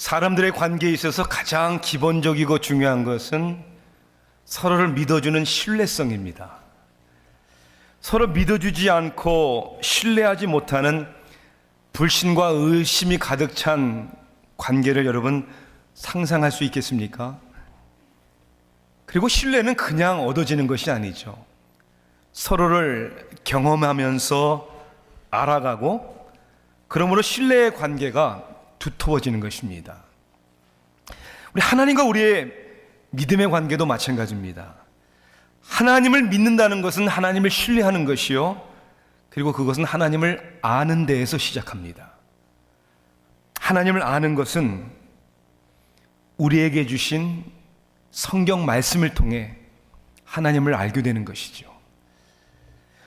사람들의 관계에 있어서 가장 기본적이고 중요한 것은 서로를 믿어주는 신뢰성입니다. 서로 믿어주지 않고 신뢰하지 못하는 불신과 의심이 가득 찬 관계를 여러분 상상할 수 있겠습니까? 그리고 신뢰는 그냥 얻어지는 것이 아니죠. 서로를 경험하면서 알아가고 그러므로 신뢰의 관계가 두터워지는 것입니다. 우리 하나님과 우리의 믿음의 관계도 마찬가지입니다. 하나님을 믿는다는 것은 하나님을 신뢰하는 것이요, 그리고 그것은 하나님을 아는 데에서 시작합니다. 하나님을 아는 것은 우리에게 주신 성경 말씀을 통해 하나님을 알게 되는 것이죠.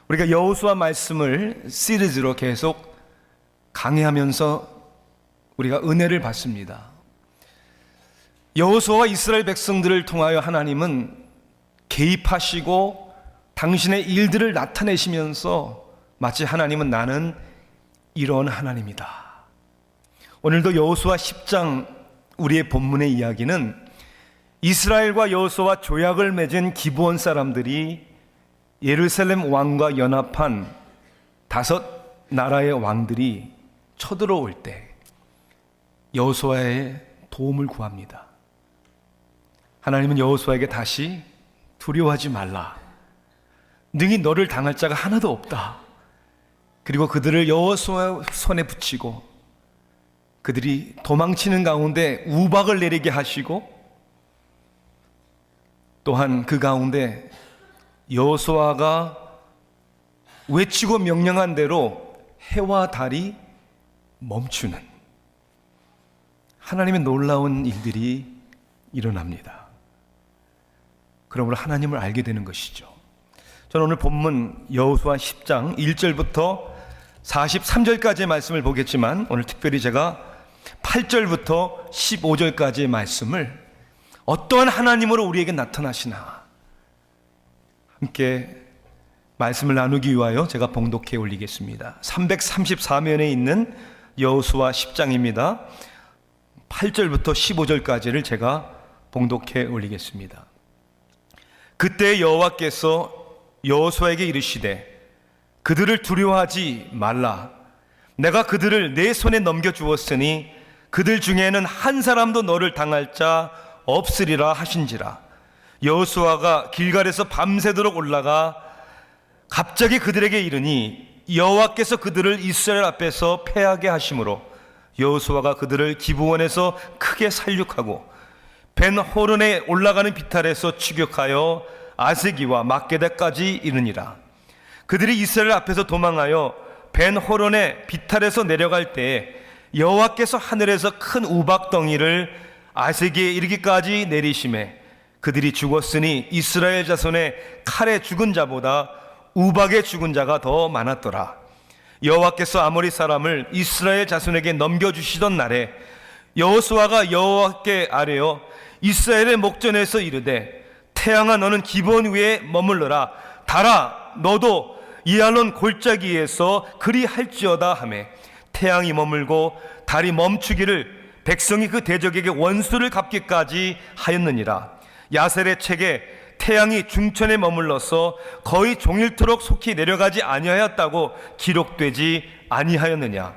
우리가 여호수아 말씀을 시리즈로 계속 강의하면서 우리가 은혜를 받습니다. 여호수아와 이스라엘 백성들을 통하여 하나님은 개입하시고 당신의 일들을 나타내시면서 마치 하나님은 나는 이런 하나님이다. 오늘도 여호수아 10장 우리의 본문의 이야기는 이스라엘과 여호수아와 조약을 맺은 기브온 사람들이 예루살렘 왕과 연합한 5 나라의 왕들이 쳐들어올 때 여호수아의 도움을 구합니다. 하나님은 여호수아에게 다시 두려워하지 말라. 능히 너를 당할 자가 하나도 없다. 그리고 그들을 여호수아 손에 붙이고 그들이 도망치는 가운데 우박을 내리게 하시고 또한 그 가운데 여호수아가 외치고 명령한 대로 해와 달이 멈추는 하나님의 놀라운 일들이 일어납니다. 그러므로 하나님을 알게 되는 것이죠. 저는 오늘 본문 여호수아 10장 1절부터 43절까지의 말씀을 보겠지만 오늘 특별히 제가 8절부터 15절까지의 말씀을 어떠한 하나님으로 우리에게 나타나시나 함께 말씀을 나누기 위하여 제가 봉독해 올리겠습니다. 334면에 있는 여호수아 10장입니다. 8절부터 15절까지를 제가 봉독해 올리겠습니다. 그때 여호와께서 여호수아에게 이르시되 그들을 두려워하지 말라. 내가 그들을 내 손에 넘겨주었으니 그들 중에는 한 사람도 너를 당할 자 없으리라 하신지라. 여호수아가 길갈에서 밤새도록 올라가 갑자기 그들에게 이르니 여호와께서 그들을 이스라엘 앞에서 패하게 하심으로 여호수아가 그들을 기브온에서 크게 살육하고 벤 호른에 올라가는 비탈에서 추격하여 아세기와 막게다까지 이르니라. 그들이 이스라엘 앞에서 도망하여 벤 호른의 비탈에서 내려갈 때에 여호와께서 하늘에서 큰 우박덩이를 아세기에 이르기까지 내리심에 그들이 죽었으니 이스라엘 자손의 칼에 죽은 자보다 우박에 죽은 자가 더 많았더라. 여호와께서 아모리 사람을 이스라엘 자손에게 넘겨주시던 날에 여호수아가 여호와께 아뢰어 이스라엘의 목전에서 이르되 태양아 너는 기브온 위에 머물러라. 달아 너도 이알론 골짜기에서 그리할지어다 하매 태양이 머물고 달이 멈추기를 백성이 그 대적에게 원수를 갚기까지 하였느니라. 야셀의 책에 태양이 중천에 머물러서 거의 종일토록 속히 내려가지 아니하였다고 기록되지 아니하였느냐.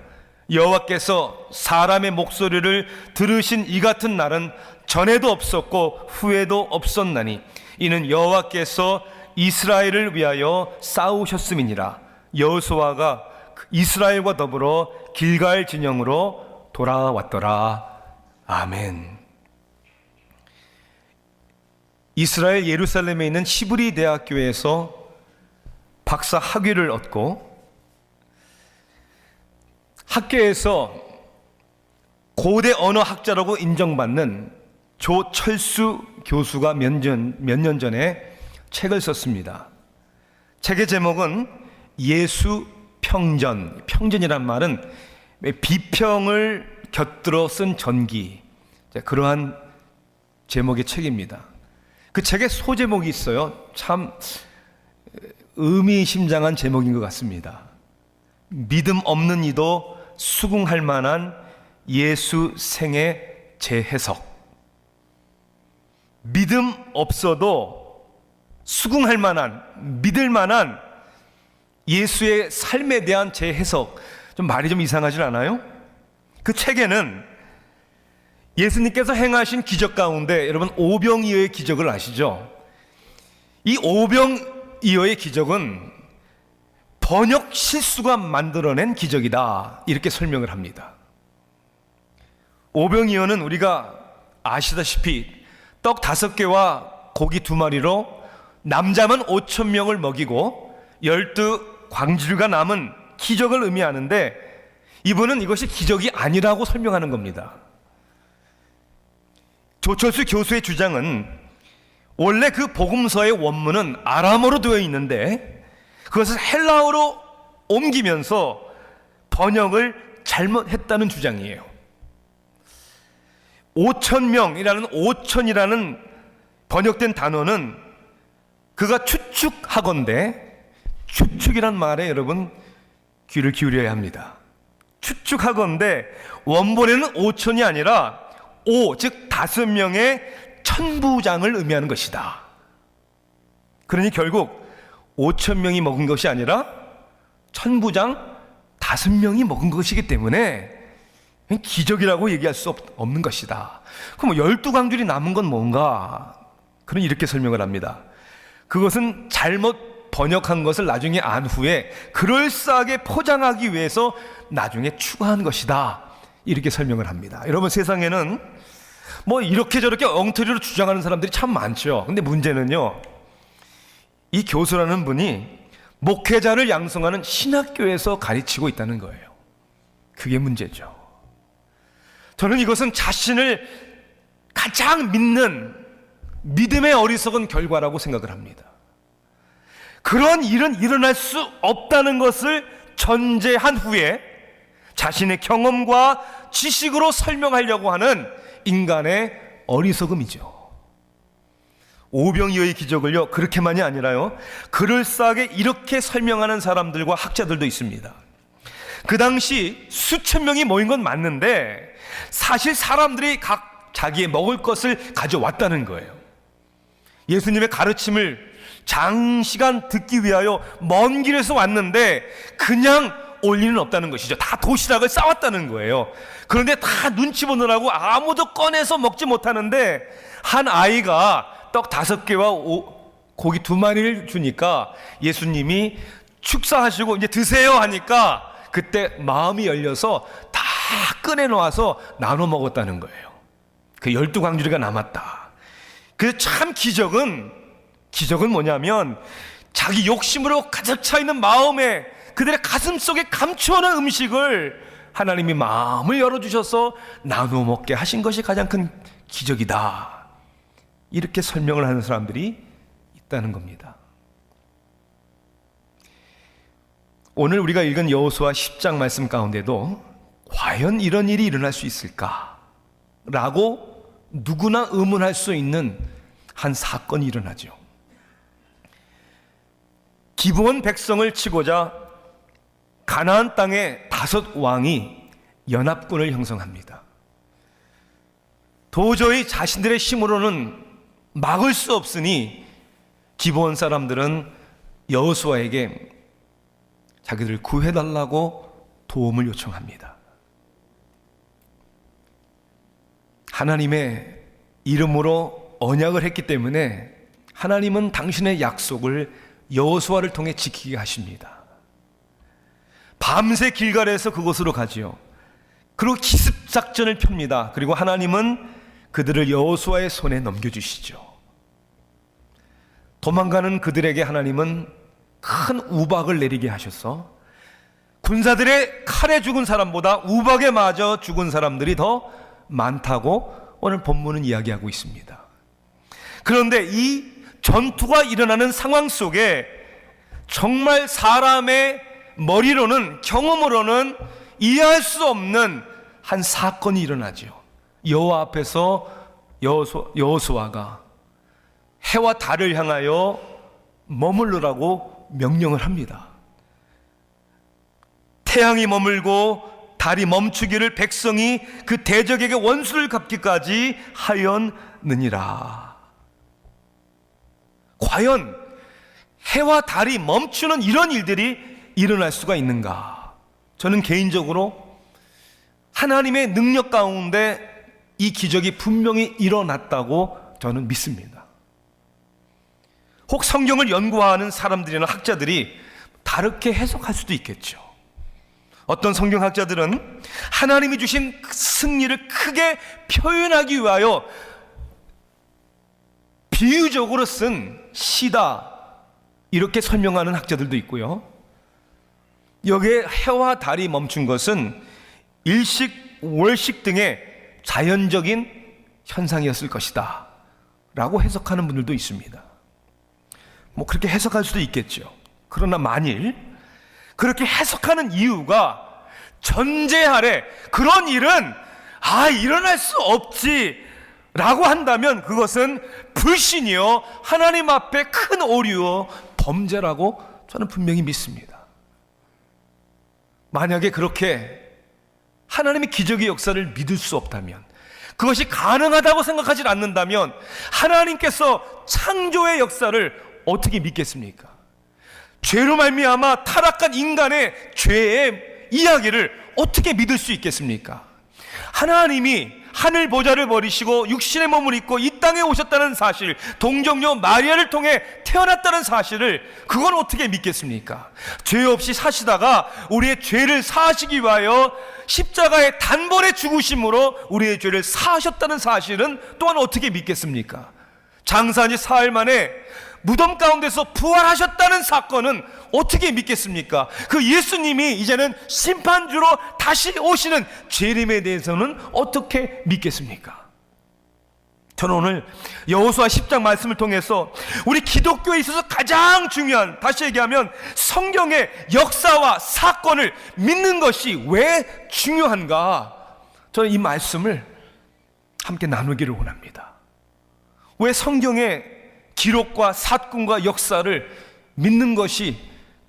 여호와께서 사람의 목소리를 들으신 이 같은 날은 전에도 없었고 후에도 없었나니 이는 여호와께서 이스라엘을 위하여 싸우셨음이니라. 여호수아가 이스라엘과 더불어 길갈 진영으로 돌아왔더라. 아멘. 이스라엘 예루살렘에 있는 히브리 대학교에서 박사 학위를 얻고 학계에서 고대 언어학자라고 인정받는 조철수 교수가 몇 년 전에 책을 썼습니다. 책의 제목은 예수평전. 평전이란 말은 비평을 곁들여 쓴 전기, 그러한 제목의 책입니다. 그 책에 소제목이 있어요. 참 의미심장한 제목인 것 같습니다. 믿음 없는 이도 수긍할 만한 예수 생애 재해석. 믿음 없어도 수긍할 만한, 믿을 만한 예수의 삶에 대한 재해석. 좀 말이 좀 이상하지 않아요? 그 책에는 예수님께서 행하신 기적 가운데 여러분 오병이어의 기적을 아시죠? 이 오병이어의 기적은 번역 실수가 만들어낸 기적이다, 이렇게 설명을 합니다. 오병이어는 우리가 아시다시피 떡 5개와 고기 2마리로 남자만 5,000명을 먹이고 12광주리가 남은 기적을 의미하는데, 이분은 이것이 기적이 아니라고 설명하는 겁니다. 조철수 교수의 주장은 원래 그 복음서의 원문은 아람어로 되어 있는데 그것을 헬라어로 옮기면서 번역을 잘못했다는 주장이에요. 5,000명이라는 5,000이라는 번역된 단어는 그가 추측하건대, 추측이란 말에 여러분 귀를 기울여야 합니다. 추측하건대 원본에는 5,000이 아니라 즉 5명의 천부장을 의미하는 것이다. 그러니 결국 5,000명이 먹은 것이 아니라 천부장 5명이 먹은 것이기 때문에 기적이라고 얘기할 수 없는 것이다. 그럼 12광줄이 남은 건 뭔가? 그는 이렇게 설명을 합니다. 그것은 잘못 번역한 것을 나중에 안 후에 그럴싸하게 포장하기 위해서 나중에 추가한 것이다, 이렇게 설명을 합니다. 여러분, 세상에는 뭐 이렇게 저렇게 엉터리로 주장하는 사람들이 참 많죠. 근데 문제는요, 이 교수라는 분이 목회자를 양성하는 신학교에서 가르치고 있다는 거예요. 그게 문제죠. 저는 이것은 자신을 가장 믿는 믿음의 어리석은 결과라고 생각을 합니다. 그런 일은 일어날 수 없다는 것을 전제한 후에 자신의 경험과 지식으로 설명하려고 하는 인간의 어리석음이죠. 오병이어의 기적을요, 그렇게만이 아니라요, 그럴싸하게 이렇게 설명하는 사람들과 학자들도 있습니다. 그 당시 수천 명이 모인 건 맞는데 사실 사람들이 각 자기의 먹을 것을 가져왔다는 거예요. 예수님의 가르침을 장시간 듣기 위하여 먼 길에서 왔는데 그냥 올 리는 없다는 것이죠. 다 도시락을 싸왔다는 거예요. 그런데 다 눈치 보느라고 아무도 꺼내서 먹지 못하는데 한 아이가 떡 5개와 고기 2마리를 주니까 예수님이 축사하시고 이제 드세요 하니까 그때 마음이 열려서 다 꺼내놓아서 나눠 먹었다는 거예요. 그 12광주리가 남았다. 그래서 참 기적은 뭐냐면 자기 욕심으로 가득 차 있는 마음에 그들의 가슴 속에 감추어놓은 음식을 하나님이 마음을 열어주셔서 나눠 먹게 하신 것이 가장 큰 기적이다, 이렇게 설명을 하는 사람들이 있다는 겁니다. 오늘 우리가 읽은 여호수아 10장 말씀 가운데도 과연 이런 일이 일어날 수 있을까? 라고 누구나 의문할 수 있는 한 사건이 일어나죠. 기브온 백성을 치고자 가나안 땅에 5 왕이 연합군을 형성합니다. 도저히 자신들의 힘으로는 막을 수 없으니 기브온 사람들은 여호수아에게 자기들을 구해달라고 도움을 요청합니다. 하나님의 이름으로 언약을 했기 때문에 하나님은 당신의 약속을 여호수아를 통해 지키게 하십니다. 밤새 길갈에서 그곳으로 가지요. 그리고 기습작전을 펴니다. 그리고 하나님은 그들을 여호수아의 손에 넘겨주시죠. 도망가는 그들에게 하나님은 큰 우박을 내리게 하셔서 군사들의 칼에 죽은 사람보다 우박에 맞아 죽은 사람들이 더 많다고 오늘 본문은 이야기하고 있습니다. 그런데 이 전투가 일어나는 상황 속에 정말 사람의 머리로는, 경험으로는 이해할 수 없는 한 사건이 일어나죠. 여호와 앞에서 여호수아가 해와 달을 향하여 머물러라고 명령을 합니다. 태양이 머물고 달이 멈추기를 백성이 그 대적에게 원수를 갚기까지 하였느니라. 과연 해와 달이 멈추는 이런 일들이 일어날 수가 있는가? 저는 개인적으로 하나님의 능력 가운데 이 기적이 분명히 일어났다고 저는 믿습니다. 혹 성경을 연구하는 사람들이나 학자들이 다르게 해석할 수도 있겠죠. 어떤 성경학자들은 하나님이 주신 승리를 크게 표현하기 위하여 비유적으로 쓴 시다, 이렇게 설명하는 학자들도 있고요. 여기에 해와 달이 멈춘 것은 일식, 월식 등의 자연적인 현상이었을 것이다 라고 해석하는 분들도 있습니다. 뭐 그렇게 해석할 수도 있겠죠. 그러나 만일 그렇게 해석하는 이유가 전제하에 그런 일은 일어날 수 없지 라고 한다면 그것은 불신이요 하나님 앞에 큰 오류요 범죄라고 저는 분명히 믿습니다. 만약에 그렇게 하나님의 기적의 역사를 믿을 수 없다면, 그것이 가능하다고 생각하지 않는다면 하나님께서 창조의 역사를 어떻게 믿겠습니까? 죄로 말미암아 타락한 인간의 죄의 이야기를 어떻게 믿을 수 있겠습니까? 하나님이 하늘 보좌를 버리시고 육신의 몸을 입고 이 땅에 오셨다는 사실, 동정녀 마리아를 통해 태어났다는 사실을 그건 어떻게 믿겠습니까? 죄 없이 사시다가 우리의 죄를 사하시기 위하여 십자가의 단번에 죽으심으로 우리의 죄를 사하셨다는 사실은 또한 어떻게 믿겠습니까? 장사한 지 사흘 만에 무덤 가운데서 부활하셨다는 사건은 어떻게 믿겠습니까? 그 예수님이 이제는 심판주로 다시 오시는 재림에 대해서는 어떻게 믿겠습니까? 저는 오늘 여호수아 10장 말씀을 통해서 우리 기독교에 있어서 가장 중요한, 다시 얘기하면 성경의 역사와 사건을 믿는 것이 왜 중요한가, 저는 이 말씀을 함께 나누기를 원합니다. 왜 성경의 기록과 사건과 역사를 믿는 것이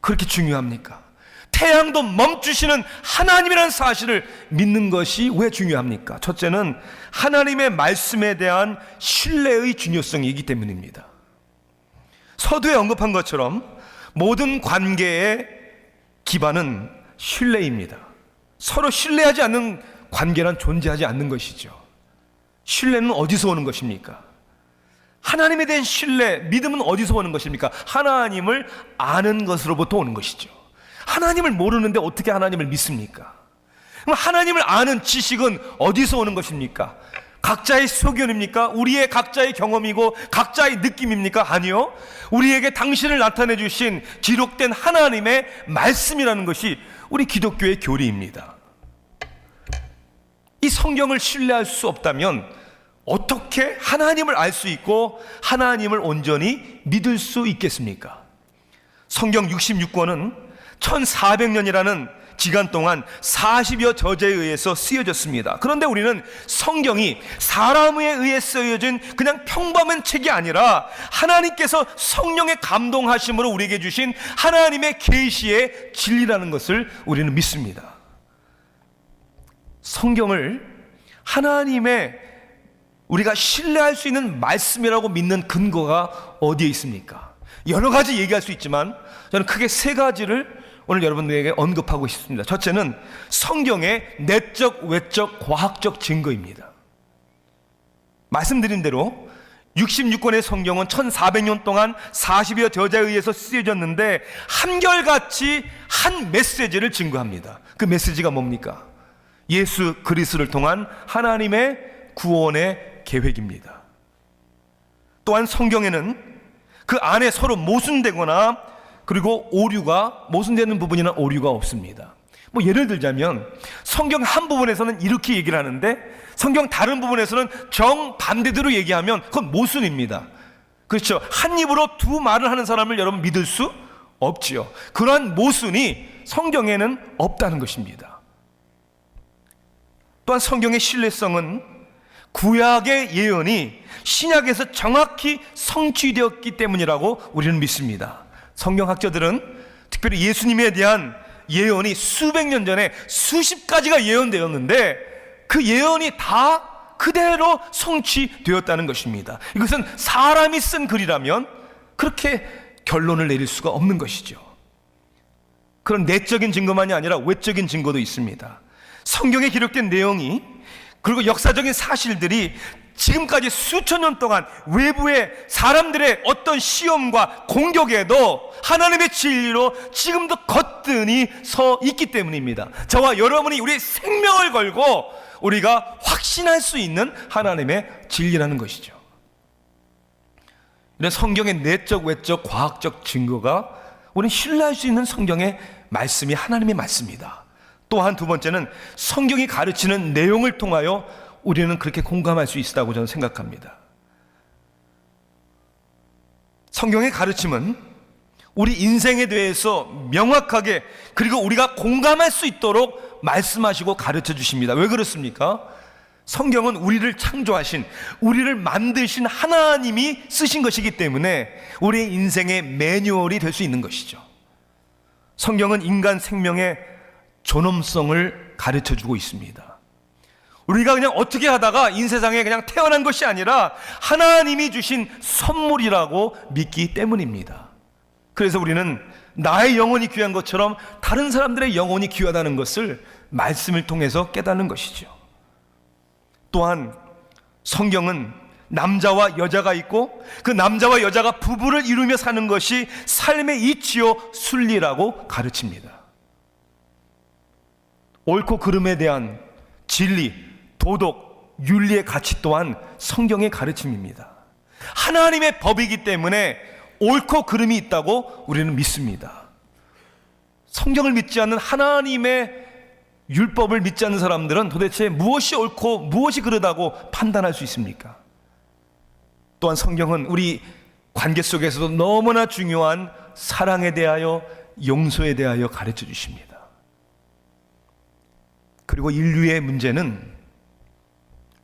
그렇게 중요합니까? 태양도 멈추시는 하나님이라는 사실을 믿는 것이 왜 중요합니까? 첫째는 하나님의 말씀에 대한 신뢰의 중요성이기 때문입니다. 서두에 언급한 것처럼 모든 관계의 기반은 신뢰입니다. 서로 신뢰하지 않는 관계란 존재하지 않는 것이죠. 신뢰는 어디서 오는 것입니까? 하나님에 대한 신뢰, 믿음은 어디서 오는 것입니까? 하나님을 아는 것으로부터 오는 것이죠. 하나님을 모르는데 어떻게 하나님을 믿습니까? 그럼 하나님을 아는 지식은 어디서 오는 것입니까? 각자의 소견입니까? 우리의 각자의 경험이고 각자의 느낌입니까? 아니요. 우리에게 당신을 나타내 주신 기록된 하나님의 말씀이라는 것이 우리 기독교의 교리입니다. 이 성경을 신뢰할 수 없다면 어떻게 하나님을 알 수 있고 하나님을 온전히 믿을 수 있겠습니까? 성경 66권은 1400년이라는 기간 동안 40여 저자에 의해서 쓰여졌습니다. 그런데 우리는 성경이 사람에 의해 쓰여진 그냥 평범한 책이 아니라 하나님께서 성령의 감동하심으로 우리에게 주신 하나님의 계시의 진리라는 것을 우리는 믿습니다. 성경을 하나님의 우리가 신뢰할 수 있는 말씀이라고 믿는 근거가 어디에 있습니까? 여러 가지 얘기할 수 있지만 저는 크게 세 가지를 오늘 여러분들에게 언급하고 싶습니다. 첫째는 성경의 내적, 외적, 과학적 증거입니다. 말씀드린 대로 66권의 성경은 1400년 동안 40여 저자에 의해서 쓰여졌는데 한결같이 한 메시지를 증거합니다. 그 메시지가 뭡니까? 예수 그리스도를 통한 하나님의 구원의 계획입니다. 또한 성경에는 그 안에 서로 모순되거나 그리고 모순되는 부분이나 오류가 없습니다. 뭐 예를 들자면 성경 한 부분에서는 이렇게 얘기를 하는데 성경 다른 부분에서는 정반대대로 얘기하면 그건 모순입니다. 그렇죠? 한 입으로 두 말을 하는 사람을 여러분 믿을 수 없지요. 그러한 모순이 성경에는 없다는 것입니다. 또한 성경의 신뢰성은 구약의 예언이 신약에서 정확히 성취되었기 때문이라고 우리는 믿습니다. 성경학자들은 특별히 예수님에 대한 예언이 수백 년 전에 수십 가지가 예언되었는데 그 예언이 다 그대로 성취되었다는 것입니다. 이것은 사람이 쓴 글이라면 그렇게 결론을 내릴 수가 없는 것이죠. 그런 내적인 증거만이 아니라 외적인 증거도 있습니다. 성경에 기록된 내용이, 그리고 역사적인 사실들이 지금까지 수천 년 동안 외부의 사람들의 어떤 시험과 공격에도 하나님의 진리로 지금도 거뜬히 서 있기 때문입니다. 저와 여러분이 우리의 생명을 걸고 우리가 확신할 수 있는 하나님의 진리라는 것이죠. 이런 성경의 내적, 외적, 과학적 증거가 우리는 신뢰할 수 있는 성경의 말씀이 하나님의 말씀이다. 또한 두 번째는 성경이 가르치는 내용을 통하여 우리는 그렇게 공감할 수 있다고 저는 생각합니다. 성경의 가르침은 우리 인생에 대해서 명확하게, 그리고 우리가 공감할 수 있도록 말씀하시고 가르쳐 주십니다. 왜 그렇습니까? 성경은 우리를 창조하신, 우리를 만드신 하나님이 쓰신 것이기 때문에 우리의 인생의 매뉴얼이 될 수 있는 것이죠. 성경은 인간 생명의 존엄성을 가르쳐 주고 있습니다. 우리가 그냥 어떻게 하다가 인세상에 그냥 태어난 것이 아니라 하나님이 주신 선물이라고 믿기 때문입니다. 그래서 우리는 나의 영혼이 귀한 것처럼 다른 사람들의 영혼이 귀하다는 것을 말씀을 통해서 깨닫는 것이죠. 또한 성경은 남자와 여자가 있고 그 남자와 여자가 부부를 이루며 사는 것이 삶의 이치요 순리라고 가르칩니다. 옳고 그름에 대한 진리, 도덕, 윤리의 가치 또한 성경의 가르침입니다. 하나님의 법이기 때문에 옳고 그름이 있다고 우리는 믿습니다. 성경을 믿지 않는, 하나님의 율법을 믿지 않는 사람들은 도대체 무엇이 옳고 무엇이 그르다고 판단할 수 있습니까? 또한 성경은 우리 관계 속에서도 너무나 중요한 사랑에 대하여, 용서에 대하여 가르쳐 주십니다. 그리고 인류의 문제는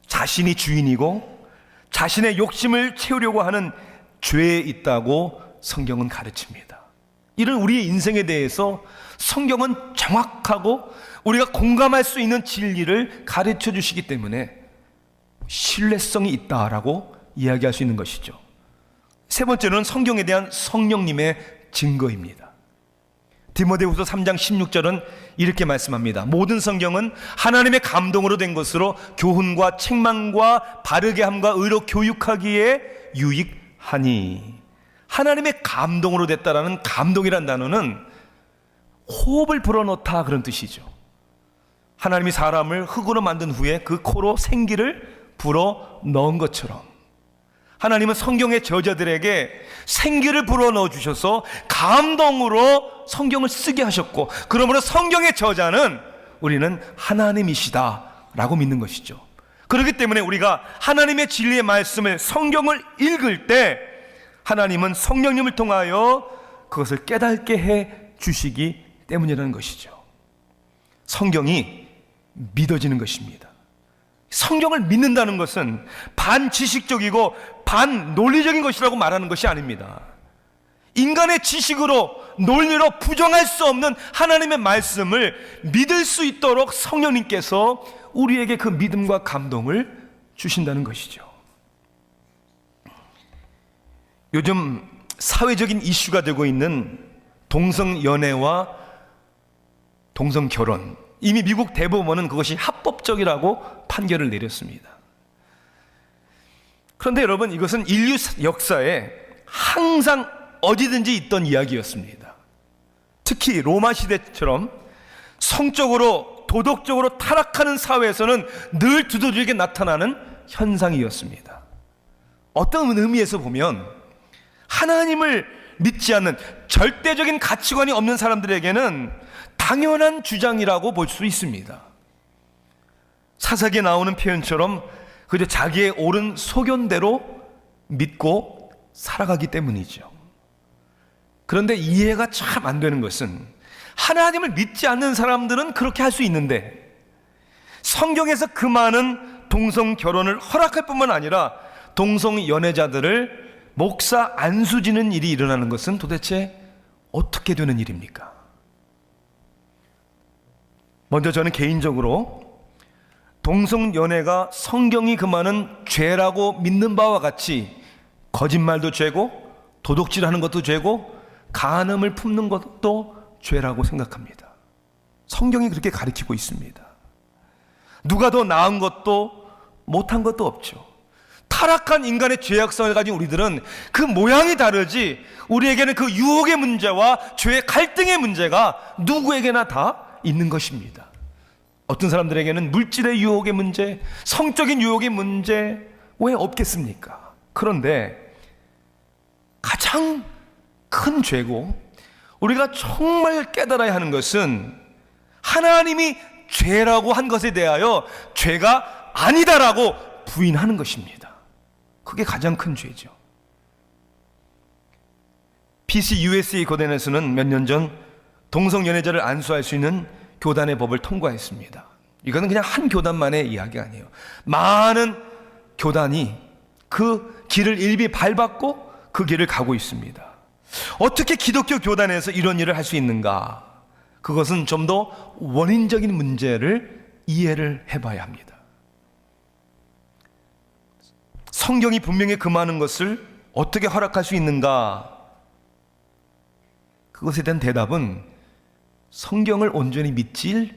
자신이 주인이고 자신의 욕심을 채우려고 하는 죄에 있다고 성경은 가르칩니다. 이런 우리의 인생에 대해서 성경은 정확하고 우리가 공감할 수 있는 진리를 가르쳐 주시기 때문에 신뢰성이 있다라고 이야기할 수 있는 것이죠. 세 번째는 성경에 대한 성령님의 증거입니다. 디모데후서 3장 16절은 이렇게 말씀합니다. 모든 성경은 하나님의 감동으로 된 것으로 교훈과 책망과 바르게 함과 의로 교육하기에 유익하니. 하나님의 감동으로 됐다라는 감동이란 단어는 호흡을 불어넣다, 그런 뜻이죠. 하나님이 사람을 흙으로 만든 후에 그 코로 생기를 불어넣은 것처럼 하나님은 성경의 저자들에게 생기를 불어넣어 주셔서 감동으로 성경을 쓰게 하셨고, 그러므로 성경의 저자는 우리는 하나님이시다라고 믿는 것이죠. 그렇기 때문에 우리가 하나님의 진리의 말씀을, 성경을 읽을 때 하나님은 성령님을 통하여 그것을 깨닫게 해 주시기 때문이라는 것이죠. 성경이 믿어지는 것입니다. 성경을 믿는다는 것은 반지식적이고 반논리적인 것이라고 말하는 것이 아닙니다. 인간의 지식으로, 논리로 부정할 수 없는 하나님의 말씀을 믿을 수 있도록 성령님께서 우리에게 그 믿음과 감동을 주신다는 것이죠. 요즘 사회적인 이슈가 되고 있는 동성연애와 동성결혼, 이미 미국 대법원은 그것이 합법적이라고 판결을 내렸습니다. 그런데 여러분, 이것은 인류 역사에 항상 어디든지 있던 이야기였습니다. 특히 로마 시대처럼 성적으로, 도덕적으로 타락하는 사회에서는 늘 두드러지게 나타나는 현상이었습니다. 어떤 의미에서 보면 하나님을 믿지 않는, 절대적인 가치관이 없는 사람들에게는 당연한 주장이라고 볼 수 있습니다. 사사기에 나오는 표현처럼 그저 자기의 옳은 소견대로 믿고 살아가기 때문이죠. 그런데 이해가 참 안 되는 것은, 하나님을 믿지 않는 사람들은 그렇게 할 수 있는데 성경에서 그 많은 동성 결혼을 허락할 뿐만 아니라 동성 연애자들을 목사 안수지는 일이 일어나는 것은 도대체 어떻게 되는 일입니까? 먼저 저는 개인적으로 동성연애가 성경이 금하는 죄라고 믿는 바와 같이 거짓말도 죄고 도둑질하는 것도 죄고 간음을 품는 것도 죄라고 생각합니다. 성경이 그렇게 가르치고 있습니다. 누가 더 나은 것도 못한 것도 없죠. 타락한 인간의 죄악성을 가진 우리들은 그 모양이 다르지, 우리에게는 그 유혹의 문제와 죄의 갈등의 문제가 누구에게나 다 있는 것입니다. 어떤 사람들에게는 물질의 유혹의 문제, 성적인 유혹의 문제 왜 없겠습니까? 그런데 가장 큰 죄고 우리가 정말 깨달아야 하는 것은 하나님이 죄라고 한 것에 대하여 죄가 아니다라고 부인하는 것입니다. 그게 가장 큰 죄죠. PC USA 교단에서는 몇 년 전 동성연애자를 안수할 수 있는 교단의 법을 통과했습니다. 이거는 그냥 한 교단만의 이야기 아니에요. 많은 교단이 그 길을 일비 밟았고 그 길을 가고 있습니다. 어떻게 기독교 교단에서 이런 일을 할 수 있는가? 그것은 좀 더 원인적인 문제를 이해를 해봐야 합니다. 성경이 분명히 금하는 것을 어떻게 허락할 수 있는가? 그것에 대한 대답은 성경을 온전히 믿지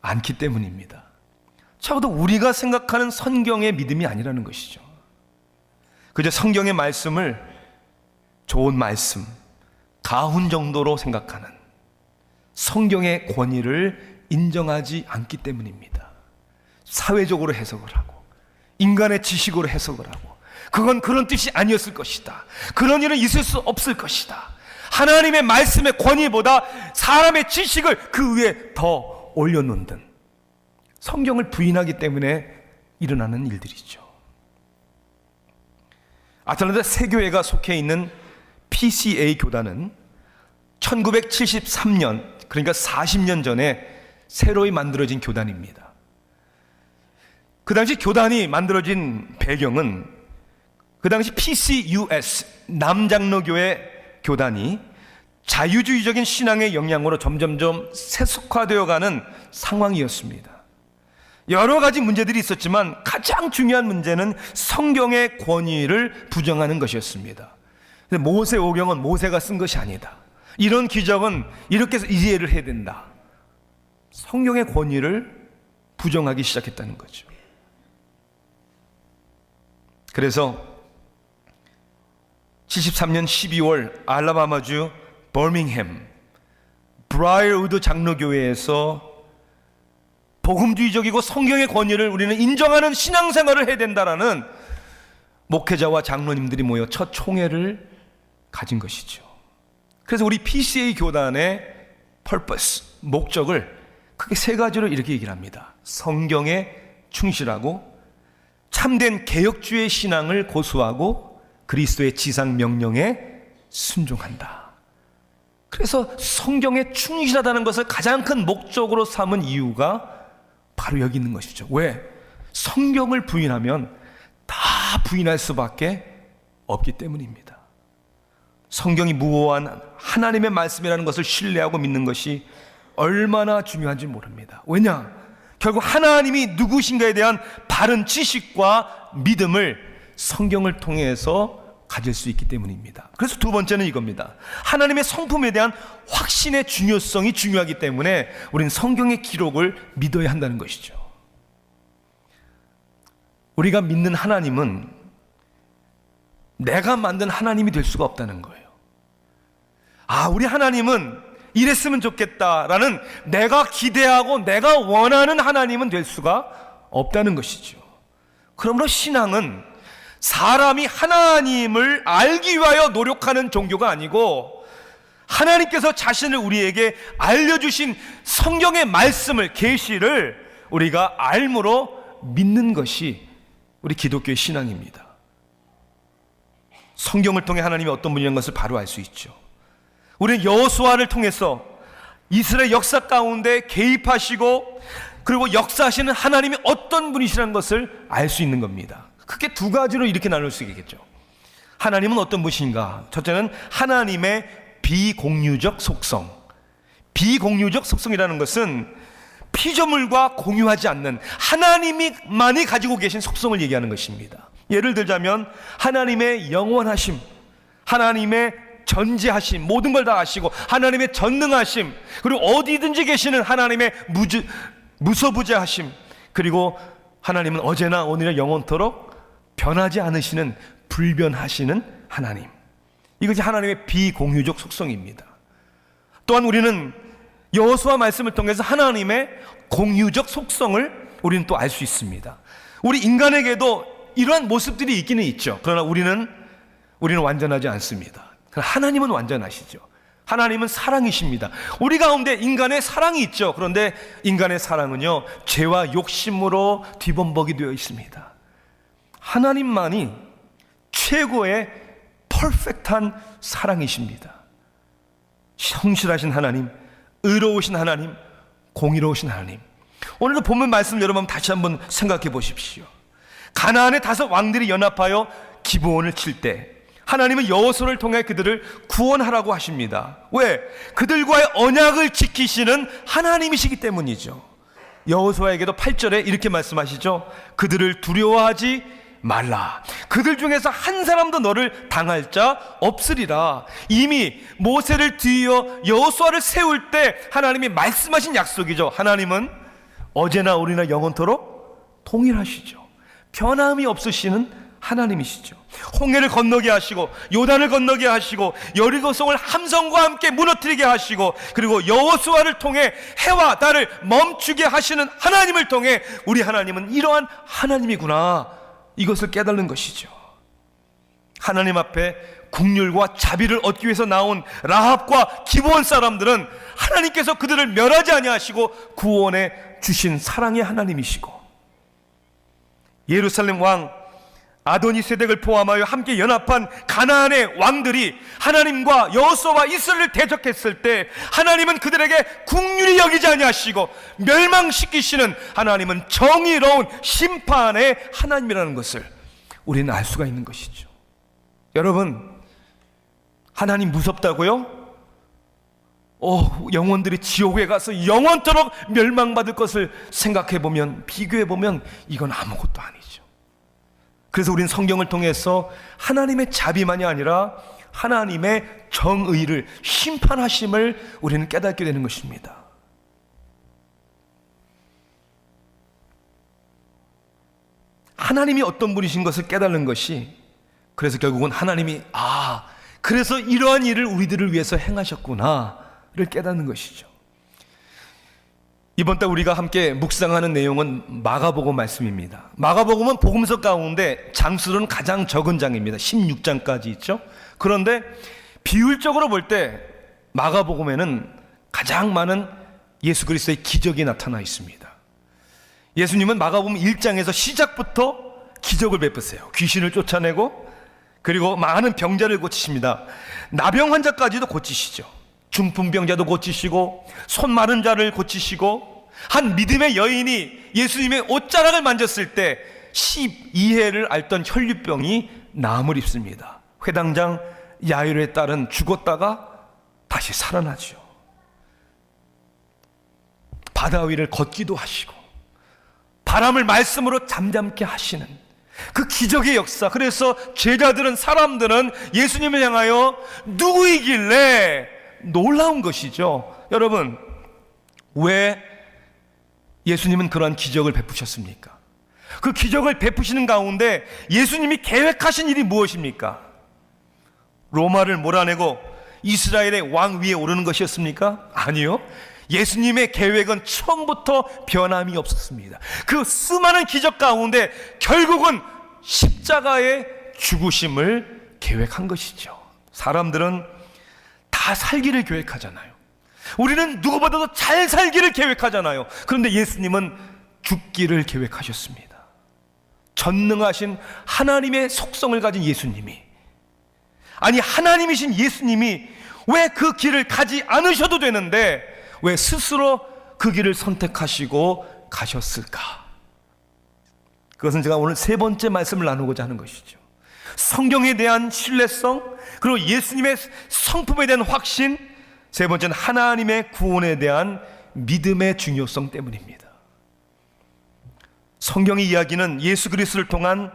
않기 때문입니다. 적어도 우리가 생각하는 성경의 믿음이 아니라는 것이죠. 그저 성경의 말씀을 좋은 말씀, 가훈 정도로 생각하는 성경의 권위를 인정하지 않기 때문입니다. 사회적으로 해석을 하고 인간의 지식으로 해석을 하고 그건 그런 뜻이 아니었을 것이다, 그런 일은 있을 수 없을 것이다, 하나님의 말씀의 권위보다 사람의 지식을 그 위에 더 올려놓는 성경을 부인하기 때문에 일어나는 일들이죠. 아틀란타 세교회가 속해 있는 PCA 교단은 1973년, 그러니까 40년 전에 새로이 만들어진 교단입니다. 그 당시 교단이 만들어진 배경은 그 당시 PCUS 남장로교회 교단이 자유주의적인 신앙의 영향으로 점점점 세속화되어 가는 상황이었습니다. 여러 가지 문제들이 있었지만 가장 중요한 문제는 성경의 권위를 부정하는 것이었습니다. 모세오경은 모세가 쓴 것이 아니다, 이런 기적은 이렇게 해서 이해를 해야 된다, 성경의 권위를 부정하기 시작했다는 거죠. 그래서 73년 12월 알라바마주 버밍햄 브라이어우드 장로교회에서 복음주의적이고 성경의 권위를 우리는 인정하는 신앙생활을 해야 된다라는 목회자와 장로님들이 모여 첫 총회를 가진 것이죠. 그래서 우리 PCA 교단의 purpose, 목적을 크게 세 가지로 이렇게 얘기를 합니다. 성경에 충실하고 참된 개혁주의 신앙을 고수하고 그리스도의 지상 명령에 순종한다. 그래서 성경에 충실하다는 것을 가장 큰 목적으로 삼은 이유가 바로 여기 있는 것이죠. 왜? 성경을 부인하면 다 부인할 수밖에 없기 때문입니다. 성경이 무오한 하나님의 말씀이라는 것을 신뢰하고 믿는 것이 얼마나 중요한지 모릅니다. 왜냐? 결국 하나님이 누구신가에 대한 바른 지식과 믿음을 성경을 통해서 가질 수 있기 때문입니다. 그래서 두 번째는 이겁니다. 하나님의 성품에 대한 확신의 중요성이 중요하기 때문에 우리는 성경의 기록을 믿어야 한다는 것이죠. 우리가 믿는 하나님은 내가 만든 하나님이 될 수가 없다는 거예요. 우리 하나님은 이랬으면 좋겠다라는 내가 기대하고 내가 원하는 하나님은 될 수가 없다는 것이죠. 그러므로 신앙은 사람이 하나님을 알기 위하여 노력하는 종교가 아니고 하나님께서 자신을 우리에게 알려주신 성경의 말씀을, 계시를 우리가 알므로 믿는 것이 우리 기독교의 신앙입니다. 성경을 통해 하나님이 어떤 분이라는 것을 바로 알 수 있죠. 우리는 여호수아를 통해서 이스라엘 역사 가운데 개입하시고 그리고 역사하시는 하나님이 어떤 분이시라는 것을 알 수 있는 겁니다. 크게 두 가지로 이렇게 나눌 수 있겠죠. 하나님은 어떤 분이신가? 첫째는 하나님의 비공유적 속성. 비공유적 속성이라는 것은 피조물과 공유하지 않는 하나님만이 가지고 계신 속성을 얘기하는 것입니다. 예를 들자면 하나님의 영원하심, 하나님의 전지하심, 모든 걸 다 아시고 하나님의 전능하심, 그리고 어디든지 계시는 하나님의 무소부재하심, 그리고 하나님은 어제나 오늘이나 영원토록 변하지 않으시는 불변하시는 하나님. 이것이 하나님의 비공유적 속성입니다. 또한 우리는 여호수아 말씀을 통해서 하나님의 공유적 속성을 우리는 또 알 수 있습니다. 우리 인간에게도 이러한 모습들이 있기는 있죠. 그러나 우리는 완전하지 않습니다. 하나님은 완전하시죠. 하나님은 사랑이십니다. 우리 가운데 인간의 사랑이 있죠. 그런데 인간의 사랑은요, 죄와 욕심으로 뒤범벅이 되어 있습니다. 하나님만이 최고의 퍼펙트한 사랑이십니다. 성실하신 하나님, 의로우신 하나님, 공의로우신 하나님. 오늘도 본문 말씀 여러분 다시 한번 생각해 보십시오. 가나안의 5 왕들이 연합하여 기브온을 칠 때 하나님은 여호수아를 통해 그들을 구원하라고 하십니다. 왜? 그들과의 언약을 지키시는 하나님이시기 때문이죠. 여호수아에게도 8절에 이렇게 말씀하시죠. 그들을 두려워하지 말라. 그들 중에서 한 사람도 너를 당할 자 없으리라. 이미 모세를 뒤이어 여호수아를 세울 때 하나님이 말씀하신 약속이죠. 하나님은 어제나 오늘이나 영원토록 동일하시죠. 변함이 없으시는 하나님이시죠. 홍해를 건너게 하시고 요단을 건너게 하시고 여리고성을 함성과 함께 무너뜨리게 하시고 그리고 여호수아를 통해 해와 달을 멈추게 하시는 하나님을 통해 우리 하나님은 이러한 하나님이구나, 이것을 깨달는 것이죠. 하나님 앞에 국률과 자비를 얻기 위해서 나온 라합과 기브온 사람들은 하나님께서 그들을 멸하지 아니하시고 구원해 주신 사랑의 하나님이시고, 예루살렘 왕 아도니세덱을 포함하여 함께 연합한 가나안의 왕들이 하나님과 여호수아와 이스라엘을 대적했을 때 하나님은 그들에게 긍휼히 여기지 아니하시고 멸망시키시는 하나님은 정의로운 심판의 하나님이라는 것을 우리는 알 수가 있는 것이죠. 여러분, 하나님 무섭다고요? 영혼들이 지옥에 가서 영원토록 멸망받을 것을 생각해보면, 비교해보면 이건 아무것도 아니죠. 그래서 우리는 성경을 통해서 하나님의 자비만이 아니라 하나님의 정의를, 심판하심을 우리는 깨닫게 되는 것입니다. 하나님이 어떤 분이신 것을 깨닫는 것이, 그래서 결국은 하나님이 그래서 이러한 일을 우리들을 위해서 행하셨구나를 깨닫는 것이죠. 이번 달 우리가 함께 묵상하는 내용은 마가복음 말씀입니다. 마가복음은 복음서 가운데 장수로는 가장 적은 장입니다. 16장까지 있죠. 그런데 비율적으로 볼 때 마가복음에는 가장 많은 예수 그리스도의 기적이 나타나 있습니다. 예수님은 마가복음 1장에서 시작부터 기적을 베푸세요. 귀신을 쫓아내고, 그리고 많은 병자를 고치십니다. 나병 환자까지도 고치시죠. 중풍병자도 고치시고 손 마른 자를 고치시고, 한 믿음의 여인이 예수님의 옷자락을 만졌을 때 12해를 앓던 혈류병이 나음을 입습니다. 회당장 야이로의 딸은 죽었다가 다시 살아나죠. 바다 위를 걷기도 하시고 바람을 말씀으로 잠잠케 하시는 그 기적의 역사. 그래서 제자들은, 사람들은 예수님을 향하여 누구이길래 놀라운 것이죠. 여러분, 왜 예수님은 그러한 기적을 베푸셨습니까? 그 기적을 베푸시는 가운데 예수님이 계획하신 일이 무엇입니까? 로마를 몰아내고 이스라엘의 왕 위에 오르는 것이었습니까? 아니요. 예수님의 계획은 처음부터 변함이 없었습니다. 그 수많은 기적 가운데 결국은 십자가의 죽으심을 계획한 것이죠. 사람들은 다 살기를 계획하잖아요. 우리는 누구보다도 잘 살기를 계획하잖아요. 그런데 예수님은 죽기를 계획하셨습니다. 전능하신 하나님의 속성을 가진 예수님이, 아니 하나님이신 예수님이 왜 그 길을 가지 않으셔도 되는데 왜 스스로 그 길을 선택하시고 가셨을까? 그것은 제가 오늘 3번째 말씀을 나누고자 하는 것이죠. 성경에 대한 신뢰성, 그리고 예수님의 성품에 대한 확신, 3번째는 하나님의 구원에 대한 믿음의 중요성 때문입니다. 성경의 이야기는 예수 그리스도를 통한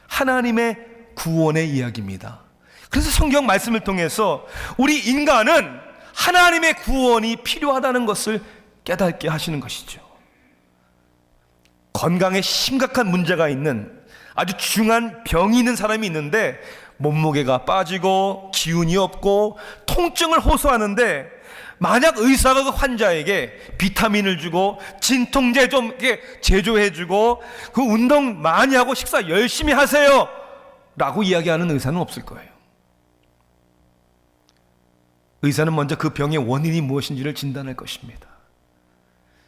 하나님의 구원의 이야기입니다. 그래서 성경 말씀을 통해서 우리 인간은 하나님의 구원이 필요하다는 것을 깨닫게 하시는 것이죠. 건강에 심각한 문제가 있는 아주 중한 병이 있는 사람이 있는데 몸무게가 빠지고 기운이 없고 통증을 호소하는데, 만약 의사가 그 환자에게 비타민을 주고 진통제 좀 이렇게 제조해주고 그 운동 많이 하고 식사 열심히 하세요 라고 이야기하는 의사는 없을 거예요. 의사는 먼저 그 병의 원인이 무엇인지를 진단할 것입니다.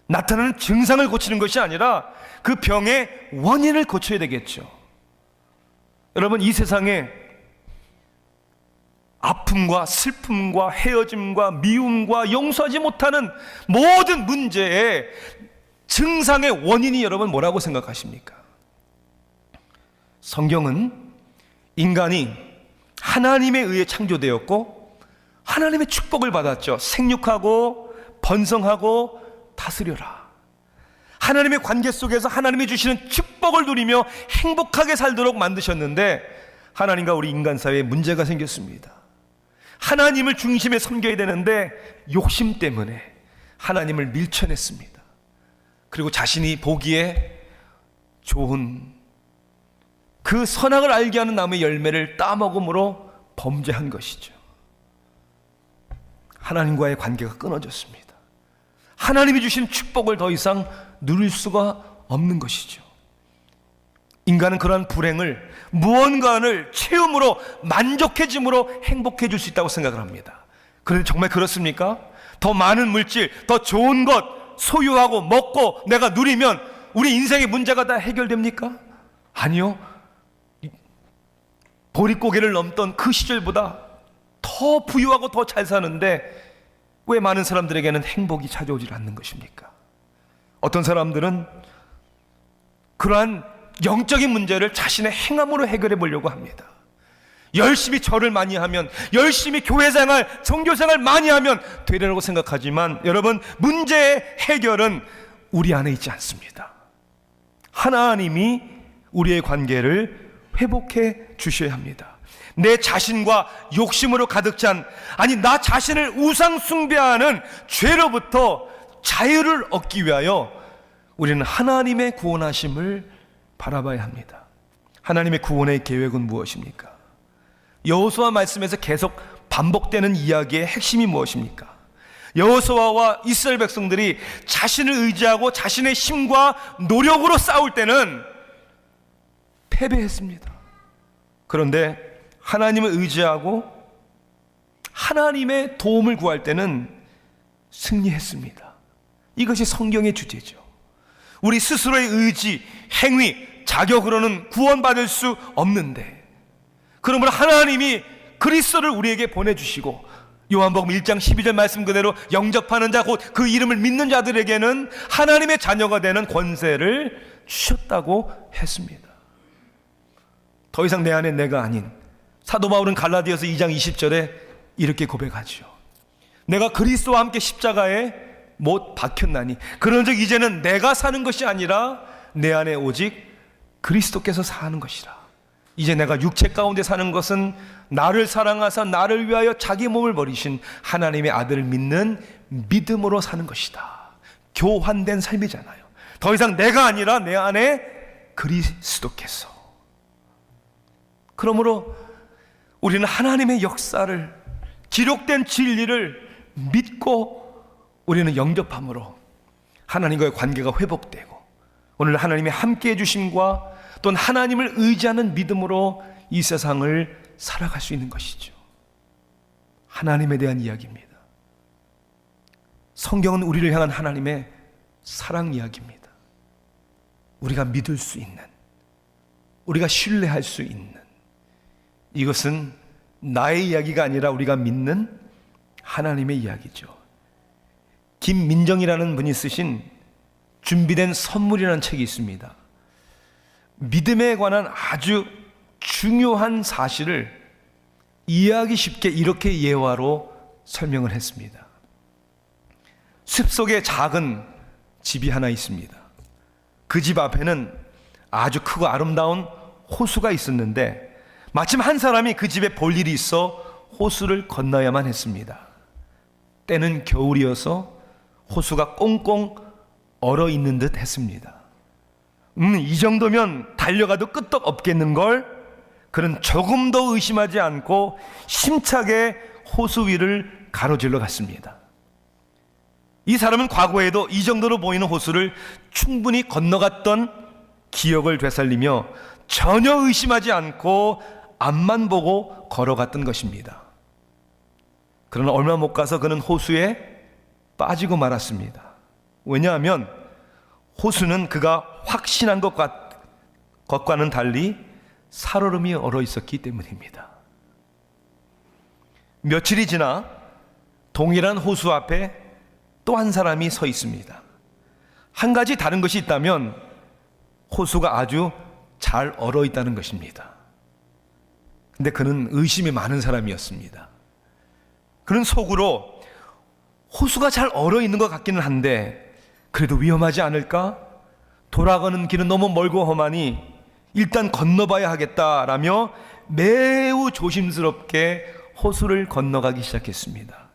나타나는 증상을 고치는 것이 아니라 그 병의 원인을 고쳐야 되겠죠. 여러분, 이 세상에 아픔과 슬픔과 헤어짐과 미움과 용서하지 못하는 모든 문제의 증상의 원인이 여러분 뭐라고 생각하십니까? 성경은 인간이 하나님에 의해 창조되었고 하나님의 축복을 받았죠. 생육하고 번성하고 다스려라. 하나님의 관계 속에서 하나님이 주시는 축복을 누리며 행복하게 살도록 만드셨는데, 하나님과 우리 인간 사회에 문제가 생겼습니다. 하나님을 중심에 섬겨야 되는데 욕심 때문에 하나님을 밀쳐냈습니다. 그리고 자신이 보기에 좋은 그 선악을 알게 하는 나무의 열매를 따먹음으로 범죄한 것이죠. 하나님과의 관계가 끊어졌습니다. 하나님이 주신 축복을 더 이상 누릴 수가 없는 것이죠. 인간은 그러한 불행을 무언가를 체험으로 만족해짐으로 행복해 줄 수 있다고 생각을 합니다. 그런데 정말 그렇습니까? 더 많은 물질, 더 좋은 것 소유하고 먹고 내가 누리면 우리 인생의 문제가 다 해결됩니까? 아니요. 보릿고개를 넘던 그 시절보다 더 부유하고 더 잘 사는데 왜 많은 사람들에게는 행복이 찾아오질 않는 것입니까? 어떤 사람들은 그러한 영적인 문제를 자신의 행함으로 해결해 보려고 합니다. 열심히 절을 많이 하면, 열심히 교회 생활, 종교 생활 많이 하면 되리라고 생각하지만, 여러분, 문제의 해결은 우리 안에 있지 않습니다. 하나님이 우리의 관계를 회복해 주셔야 합니다. 내 자신과 욕심으로 가득 찬, 아니 나 자신을 우상 숭배하는 죄로부터 자유를 얻기 위하여 우리는 하나님의 구원하심을 바라봐야 합니다. 하나님의 구원의 계획은 무엇입니까? 여호수아 말씀에서 계속 반복되는 이야기의 핵심이 무엇입니까? 여호수아와 이스라엘 백성들이 자신을 의지하고 자신의 힘과 노력으로 싸울 때는 패배했습니다. 그런데 하나님을 의지하고 하나님의 도움을 구할 때는 승리했습니다. 이것이 성경의 주제죠. 우리 스스로의 의지, 행위, 자격으로는 구원받을 수 없는데, 그러므로 하나님이 그리스도를 우리에게 보내주시고 요한복음 1장 12절 말씀 그대로 영접하는 자, 곧 그 이름을 믿는 자들에게는 하나님의 자녀가 되는 권세를 주셨다고 했습니다. 더 이상 내 안에 내가 아닌, 사도 바울은 갈라디아서 2장 20절에 이렇게 고백하죠. 내가 그리스도와 함께 십자가에 못 박혔나니 그런즉 이제는 내가 사는 것이 아니라 내 안에 오직 그리스도께서 사는 것이라. 이제 내가 육체 가운데 사는 것은 나를 사랑하사 나를 위하여 자기 몸을 버리신 하나님의 아들을 믿는 믿음으로 사는 것이다. 교환된 삶이잖아요. 더 이상 내가 아니라 내 안에 그리스도께서. 그러므로 우리는 하나님의 역사를, 기록된 진리를 믿고 우리는 영접함으로 하나님과의 관계가 회복되고, 오늘 하나님의 함께해 주심과 또는 하나님을 의지하는 믿음으로 이 세상을 살아갈 수 있는 것이죠. 하나님에 대한 이야기입니다. 성경은 우리를 향한 하나님의 사랑 이야기입니다. 우리가 믿을 수 있는, 우리가 신뢰할 수 있는, 이것은 나의 이야기가 아니라 우리가 믿는 하나님의 이야기죠. 김민정이라는 분이 쓰신 준비된 선물이라는 책이 있습니다. 믿음에 관한 아주 중요한 사실을 이해하기 쉽게 이렇게 예화로 설명을 했습니다. 숲속에 작은 집이 하나 있습니다. 그 집 앞에는 아주 크고 아름다운 호수가 있었는데 마침 한 사람이 그 집에 볼 일이 있어 호수를 건너야만 했습니다. 때는 겨울이어서 호수가 꽁꽁 얼어 있는 듯 했습니다. 이 정도면 달려가도 끄떡 없겠는걸? 그는 조금 더 의심하지 않고 힘차게 호수 위를 가로질러 갔습니다. 이 사람은 과거에도 이 정도로 보이는 호수를 충분히 건너갔던 기억을 되살리며 전혀 의심하지 않고 앞만 보고 걸어갔던 것입니다. 그러나 얼마 못 가서 그는 호수에 빠지고 말았습니다. 왜냐하면 호수는 그가 확신한 것과는 달리 살얼음이 얼어 있었기 때문입니다. 며칠이 지나 동일한 호수 앞에 또 한 사람이 서 있습니다. 한 가지 다른 것이 있다면 호수가 아주 잘 얼어 있다는 것입니다. 근데 그는 의심이 많은 사람이었습니다. 그는 속으로 호수가 잘 얼어 있는 것 같기는 한데 그래도 위험하지 않을까? 돌아가는 길은 너무 멀고 험하니 일단 건너봐야 하겠다라며 매우 조심스럽게 호수를 건너가기 시작했습니다.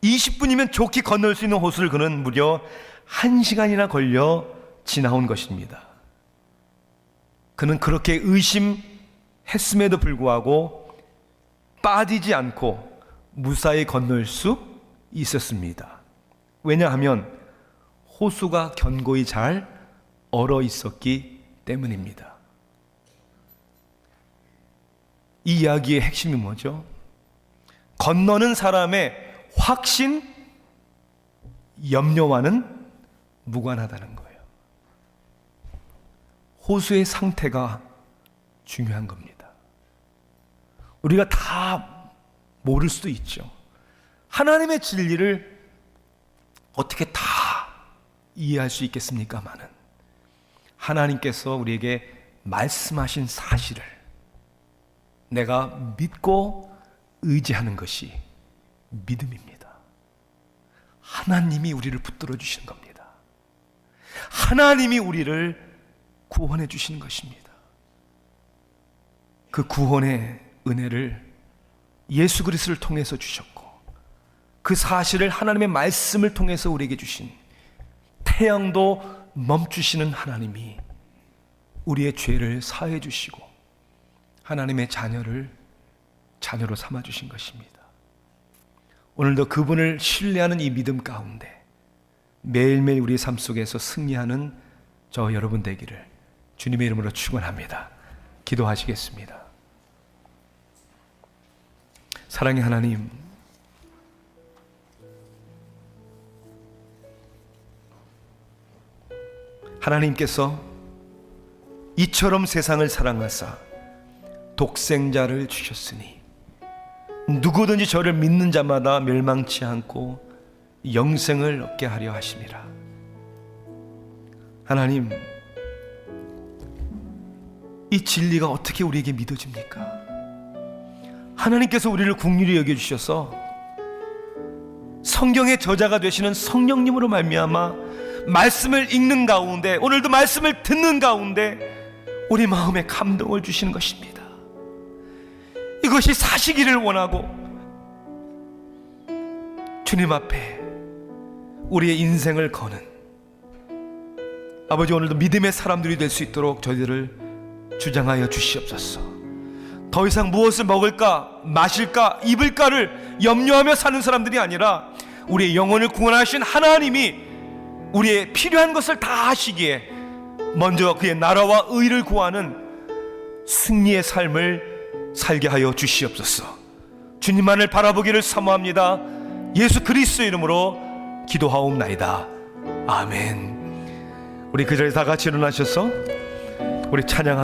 20분이면 좋게 건널 수 있는 호수를 그는 무려 1시간이나 걸려 지나온 것입니다. 그는 그렇게 의심했음에도 불구하고 빠지지 않고 무사히 건널 수 있었습니다. 왜냐하면 호수가 견고히 잘 얼어 있었기 때문입니다. 이 이야기의 핵심이 뭐죠? 건너는 사람의 확신, 염려와는 무관하다는 거예요. 호수의 상태가 중요한 겁니다. 우리가 다 모를 수도 있죠. 하나님의 진리를 어떻게 다 이해할 수 있겠습니까마는 하나님께서 우리에게 말씀하신 사실을 내가 믿고 의지하는 것이 믿음입니다. 하나님이 우리를 붙들어 주시는 겁니다. 하나님이 우리를 구원해 주시는 것입니다. 그 구원의 은혜를 예수 그리스도를 통해서 주셨고 그 사실을 하나님의 말씀을 통해서 우리에게 주신 태양도 멈추시는 하나님이 우리의 죄를 사해 주시고 하나님의 자녀로 삼아 주신 것입니다. 오늘도 그분을 신뢰하는 이 믿음 가운데 매일매일 우리의 삶 속에서 승리하는 저 여러분 되기를 주님의 이름으로 축원합니다. 기도하시겠습니다. 사랑의 하나님, 하나님께서 이처럼 세상을 사랑하사 독생자를 주셨으니 누구든지 저를 믿는 자마다 멸망치 않고 영생을 얻게 하려 하심이라. 하나님, 이 진리가 어떻게 우리에게 믿어집니까? 하나님께서 우리를 긍휼히 여겨주셔서 성경의 저자가 되시는 성령님으로 말미암아 말씀을 읽는 가운데, 오늘도 말씀을 듣는 가운데 우리 마음에 감동을 주시는 것입니다. 이것이 사시기를 원하고 주님 앞에 우리의 인생을 거는 아버지, 오늘도 믿음의 사람들이 될 수 있도록 저희들을 주장하여 주시옵소서. 더 이상 무엇을 먹을까 마실까 입을까를 염려하며 사는 사람들이 아니라 우리의 영혼을 구원하신 하나님이 우리의 필요한 것을 다 하시기에 먼저 그의 나라와 의를 구하는 승리의 삶을 살게 하여 주시옵소서. 주님만을 바라보기를 사모합니다. 예수 그리스도의 이름으로 기도하옵나이다. 아멘. 우리 그 자리에 다 같이 일어나셔서 우리 찬양합니다.